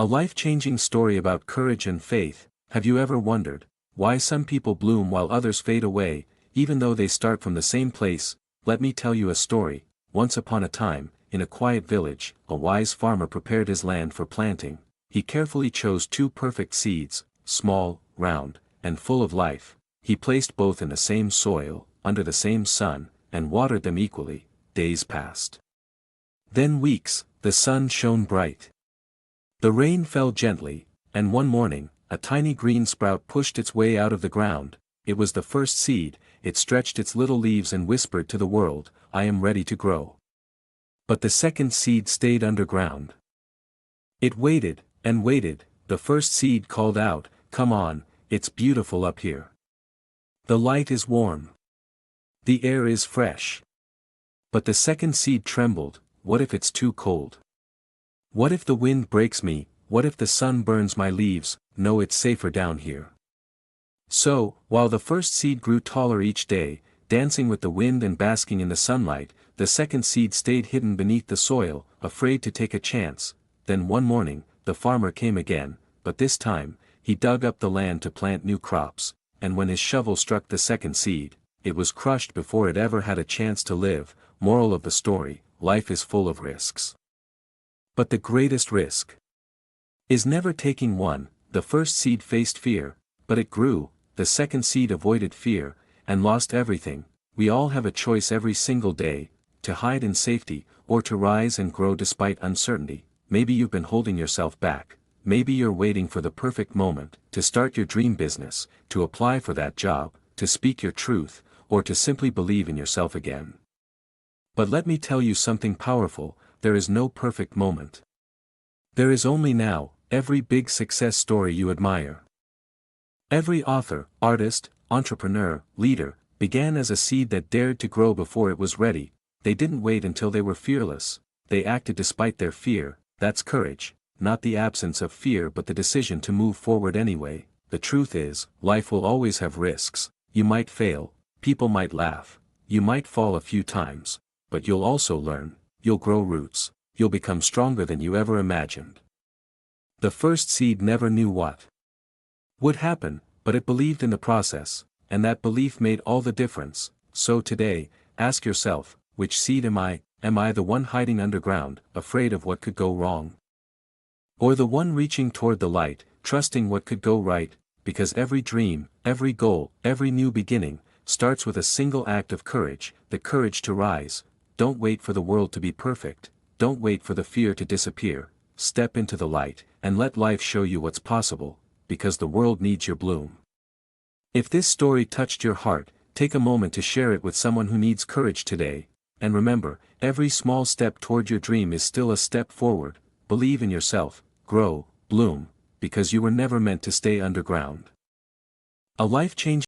A life-changing story about courage and faith. Have you ever wondered why some people bloom while others fade away, even though they start from the same place? Let me tell you a story. Once upon a time, in a quiet village, a wise farmer prepared his land for planting. He carefully chose two perfect seeds, small, round, and full of life. He placed both in the same soil, under the same sun, and watered them equally. Days passed. Then weeks. The sun shone bright. The rain fell gently, and one morning, a tiny green sprout pushed its way out of the ground. It was the first seed. It stretched its little leaves and whispered to the world, "I am ready to grow." But the second seed stayed underground. It waited, and waited. The first seed called out, "Come on, it's beautiful up here. The light is warm. The air is fresh." But the second seed trembled. What if it's too cold? What if the wind breaks me? What if the sun burns my leaves? No, it's safer down here. So, while the first seed grew taller each day, dancing with the wind and basking in the sunlight, the second seed stayed hidden beneath the soil, afraid to take a chance. Then one morning, the farmer came again, but this time, he dug up the land to plant new crops, and when his shovel struck the second seed, it was crushed before it ever had a chance to live. Moral of the story: life is full of risks. But the greatest risk is never taking one. The first seed faced fear, but it grew. The second seed avoided fear, and lost everything. We all have a choice every single day, to hide in safety, or to rise and grow despite uncertainty. Maybe you've been holding yourself back. Maybe you're waiting for the perfect moment, to start your dream business, to apply for that job, to speak your truth, or to simply believe in yourself again. But let me tell you something powerful: there is no perfect moment. There is only now. Every big success story you admire, every author, artist, entrepreneur, leader, began as a seed that dared to grow before it was ready. They didn't wait until they were fearless. They acted despite their fear. That's courage, not the absence of fear but the decision to move forward anyway. The truth is, life will always have risks. You might fail, people might laugh, you might fall a few times, but you'll also learn, you'll grow roots, you'll become stronger than you ever imagined. The first seed never knew what would happen, but it believed in the process, and that belief made all the difference. So today, ask yourself, which seed am I? Am I the one hiding underground, afraid of what could go wrong? Or the one reaching toward the light, trusting what could go right? Because every dream, every goal, every new beginning, starts with a single act of courage, the courage to rise. Don't wait for the world to be perfect. Don't wait for the fear to disappear. Step into the light, and let life show you what's possible, because the world needs your bloom. If this story touched your heart, take a moment to share it with someone who needs courage today. And remember, every small step toward your dream is still a step forward. Believe in yourself, grow, bloom, because you were never meant to stay underground. A life-changing